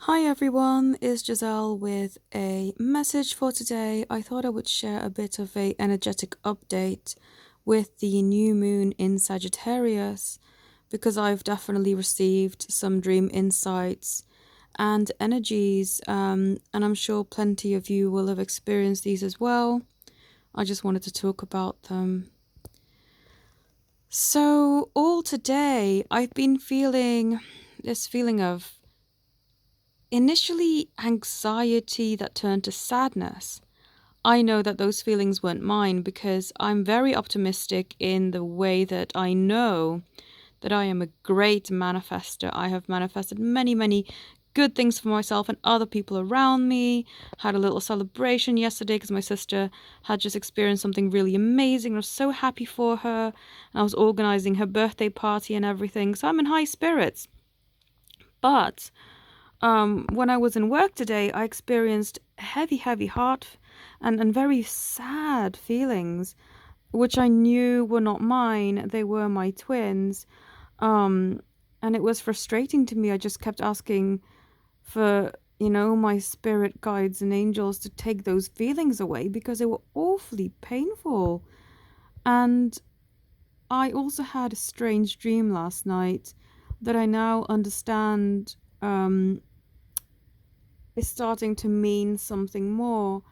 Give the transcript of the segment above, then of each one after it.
Hi everyone, it's Giselle with a message for today. I thought I would share a bit of a energetic update with the new moon in Sagittarius because I've definitely received some dream insights and energies, and I'm sure plenty of you will have experienced these as well. I just wanted to talk about them. So, all today, I've been feeling this feeling of initially anxiety that turned to sadness. I know that those feelings weren't mine because I'm very optimistic in the way that I know that I am a great manifester. I have manifested many good things for myself and other people around me. Had a little celebration yesterday because my sister had just experienced something really amazing. I was so happy for her. And I was organizing her birthday party and everything. So I'm in high spirits. But when I was in work today, I experienced heavy heart and very sad feelings, which I knew were not mine. They were my twins. Um, and it was frustrating to me. I just kept asking for, my spirit guides and angels to take those feelings away because they were awfully painful. And I also had a strange dream last night that I now understand is starting to mean something more.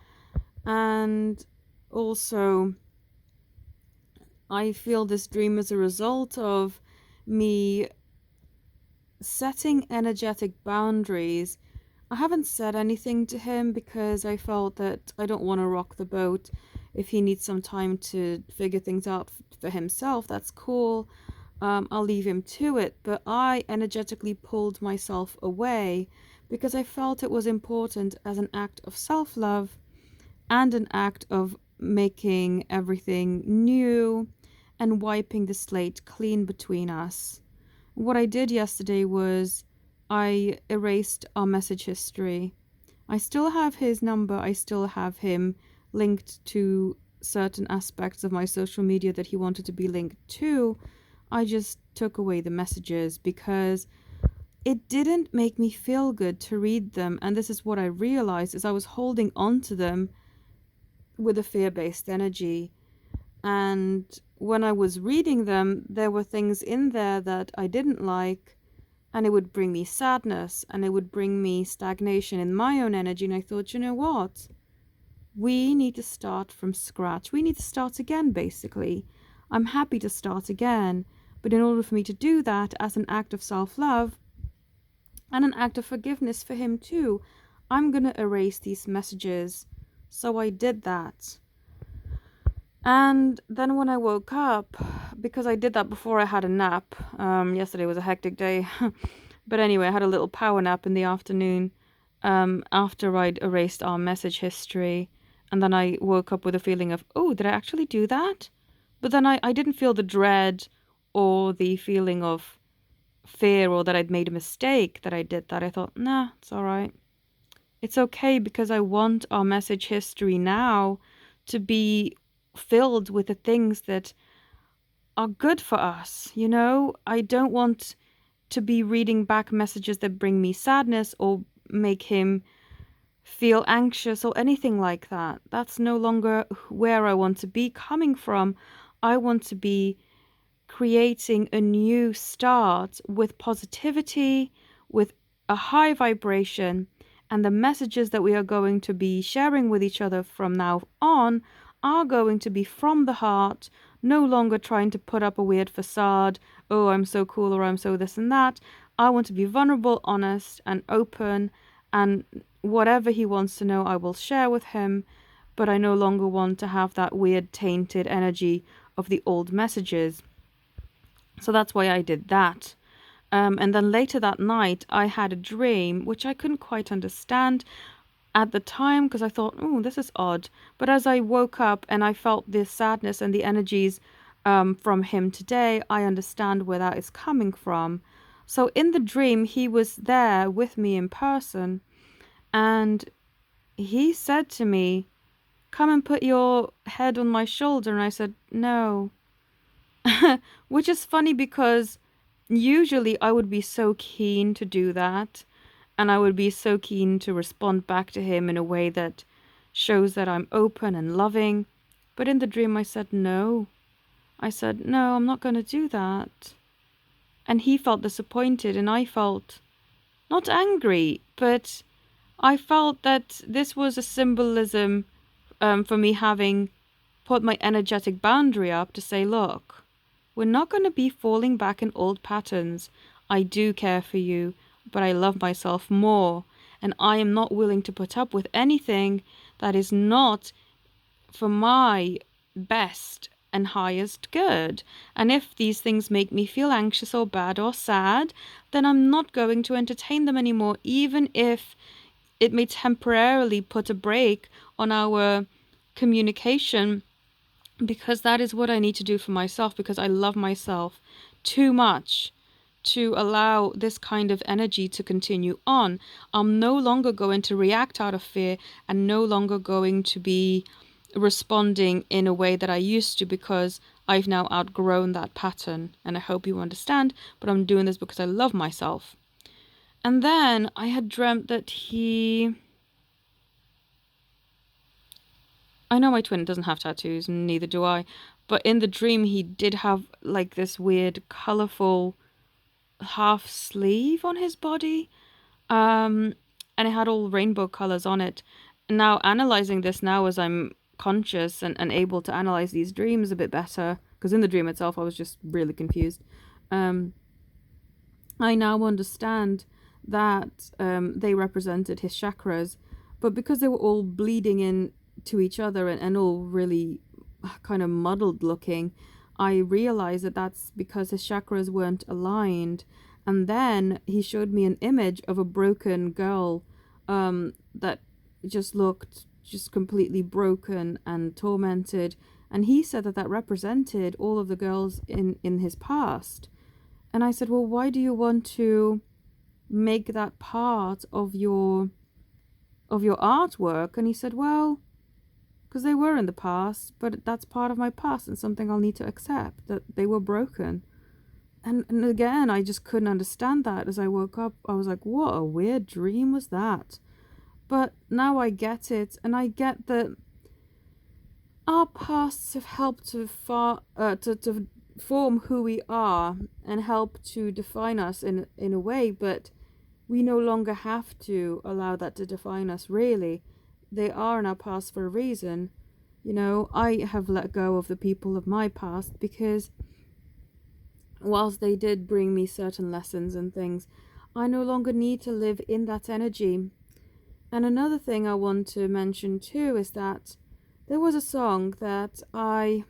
And also, I feel this dream is a result of me setting energetic boundaries. I haven't said anything to him because I felt that I don't want to rock the boat. If he needs some time to figure things out for himself, that's cool. I'll leave him to it. But I energetically pulled myself away because I felt it was important as an act of self love and an act of making everything new and wiping the slate clean between us. What I did yesterday was I erased our message history. I still have his number, I still have him linked to certain aspects of my social media that he wanted to be linked to. I just took away the messages because it didn't make me feel good to read them, and this is what I realized is I was holding on to them with a fear-based energy. And when I was reading them, there were things in there that I didn't like, and it would bring me sadness and it would bring me stagnation in my own energy. And I thought, you know what? We need to start from scratch. We need to start again, basically. I'm happy to start again, but in order for me to do that as an act of self love and an act of forgiveness for him too, I'm going to erase these messages. So I did that. And then when I woke up, because I did that before I had a nap, yesterday was a hectic day. But anyway, I had a little power nap in the afternoon after I'd erased our message history. And then I woke up with a feeling of, oh, did I actually do that? But then I didn't feel the dread or the feeling of fear or that I'd made a mistake that I did that. I thought, nah, it's all right. It's okay because I want our message history now to be filled with the things that are good for us. I don't want to be reading back messages that bring me sadness or make him feel anxious or anything like that. That's no longer where I want to be coming from. I want to be creating a new start with positivity, with a high vibration, and the messages that we are going to be sharing with each other from now on are going to be from the heart, no longer trying to put up a weird facade. Oh, I'm so cool, or I'm so this and that. I want to be vulnerable, honest, and open, and whatever he wants to know, I will share with him. But I no longer want to have that weird tainted energy of the old messages. So that's why I did that. And then later that night, I had a dream which I couldn't quite understand at the time because I thought, oh, this is odd. But as I woke up and I felt this sadness and the energies from him today, I understand where that is coming from. So in the dream, he was there with me in person, and he said to me, come and put your head on my shoulder. And I said, no. Which is funny because usually I would be so keen to do that. And I would be so keen to respond back to him in a way that shows that I'm open and loving. But in the dream, I said no. I said, no, I'm not going to do that. And he felt disappointed, and I felt not angry, but I felt that this was a symbolism for me having put my energetic boundary up to say, look, we're not going to be falling back in old patterns. I do care for you, but I love myself more. And I am not willing to put up with anything that is not for my best and highest good. And if these things make me feel anxious or bad or sad, then I'm not going to entertain them anymore, even if it may temporarily put a brake on our communication, because that is what I need to do for myself, because I love myself too much to allow this kind of energy to continue on. I'm no longer going to react out of fear and no longer going to be responding in a way that I used to, because I've now outgrown that pattern. And I hope you understand, but I'm doing this because I love myself. And then I had dreamt that I know my twin doesn't have tattoos, and neither do I, but in the dream he did have like this weird, colorful half sleeve on his body. And it had all rainbow colors on it. Now, analyzing this now as I'm conscious and able to analyze these dreams a bit better, because in the dream itself I was just really confused. I now understand that they represented his chakras, but because they were all bleeding in to each other and all really kind of muddled looking, I realized that that's because his chakras weren't aligned. And then he showed me an image of a broken girl that just looked just completely broken and tormented. And he said that that represented all of the girls in his past. And I said, well, why do you want to make that part of your artwork? And he said, well, because they were in the past, but that's part of my past and something I'll need to accept, that they were broken. And again, I just couldn't understand that. As I woke up, I was like, what a weird dream was that? But now I get it, and I get that our pasts have helped to form who we are and help to define us in a way, but we no longer have to allow that to define us, really. They are in our past for a reason. You know, I have let go of the people of my past because whilst they did bring me certain lessons and things, I no longer need to live in that energy. And another thing I want to mention too is that there was a song that I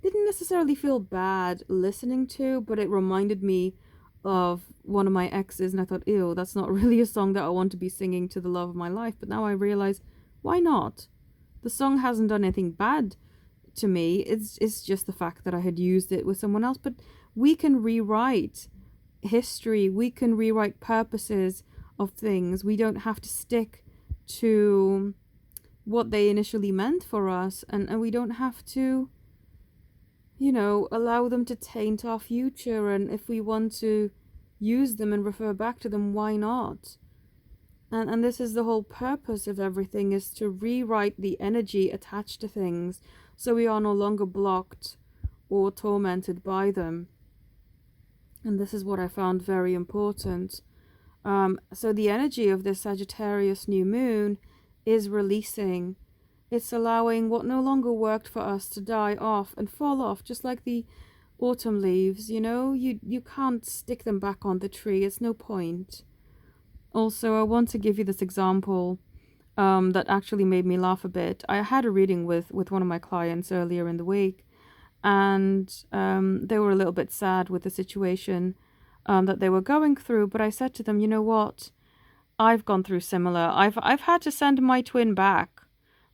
didn't necessarily feel bad listening to, but it reminded me of one of my exes, and I thought, ew, that's not really a song that I want to be singing to the love of my life. But now I realize, why not? The song hasn't done anything bad to me. It's just the fact that I had used it with someone else. But we can rewrite history. We can rewrite purposes of things. We don't have to stick to what they initially meant for us, and we don't have to, you know, allow them to taint our future. And if we want to use them and refer back to them, why not? And this is the whole purpose of everything, is to rewrite the energy attached to things so we are no longer blocked or tormented by them. And this is what I found very important. So the energy of this Sagittarius new moon is releasing. It's allowing what no longer worked for us to die off and fall off, just like the autumn leaves. You know, you can't stick them back on the tree. It's no point. Also, I want to give you this example that actually made me laugh a bit. I had a reading with one of my clients earlier in the week, and they were a little bit sad with the situation that they were going through. But I said to them, you know what? I've gone through similar. I've had to send my twin back.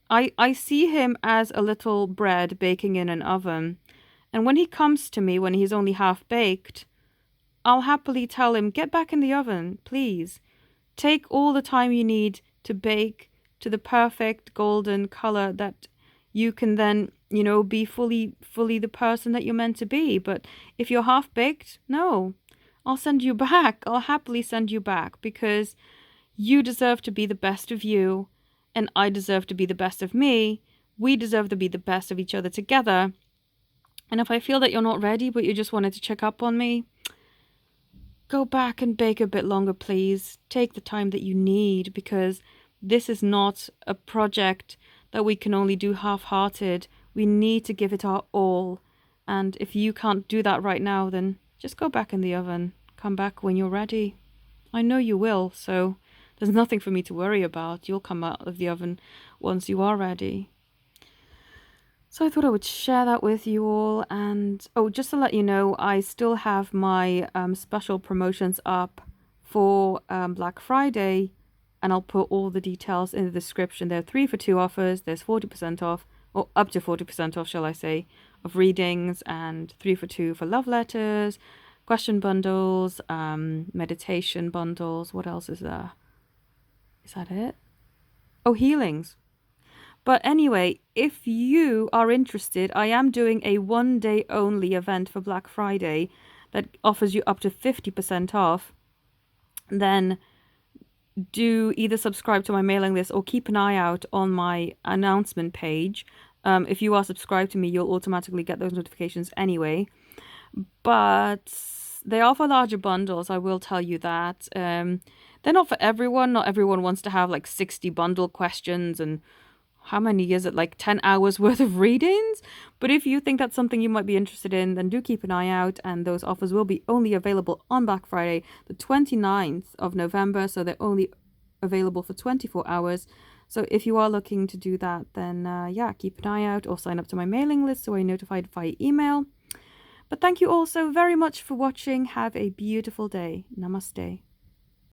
I see him as a little bread baking in an oven. And when he comes to me, when he's only half baked, I'll happily tell him, get back in the oven, please. Take all the time you need to bake to the perfect golden color that you can then, you know, be fully the person that you're meant to be. But if you're half baked, no, I'll send you back. I'll happily send you back, because You deserve to be the best of you, and I deserve to be the best of me. We deserve to be the best of each other together. And if I feel that you're not ready, but you just wanted to check up on me, go back and bake a bit longer, please. Take the time that you need, because this is not a project that we can only do half-hearted. We need to give it our all. And if you can't do that right now, then just go back in the oven. Come back when you're ready. I know you will, so there's nothing for me to worry about. You'll come out of the oven once you are ready. So I thought I would share that with you all. And oh, just to let you know, I still have my special promotions up for Black Friday, and I'll put all the details in the description. There are 3 for 2 offers. There's 40% off, or up to 40% off, shall I say, of readings, and 3 for 2 for love letters, question bundles, meditation bundles. What else is there? Is that it? Oh, healings. But anyway, if you are interested, I am doing a 1-day only event for Black Friday that offers you up to 50% off. Then do either subscribe to my mailing list or keep an eye out on my announcement page. If you are subscribed to me, you'll automatically get those notifications anyway. But they are for larger bundles, I will tell you that. They're not for everyone. Not everyone wants to have like 60 bundle questions and how many is it, like 10 hours worth of readings? But if you think that's something you might be interested in, then do keep an eye out, and those offers will be only available on Black Friday, the 29th of November, so they're only available for 24 hours. So if you are looking to do that, then yeah, keep an eye out or sign up to my mailing list so you're notified via email. But thank you all so very much for watching. Have a beautiful day. Namaste.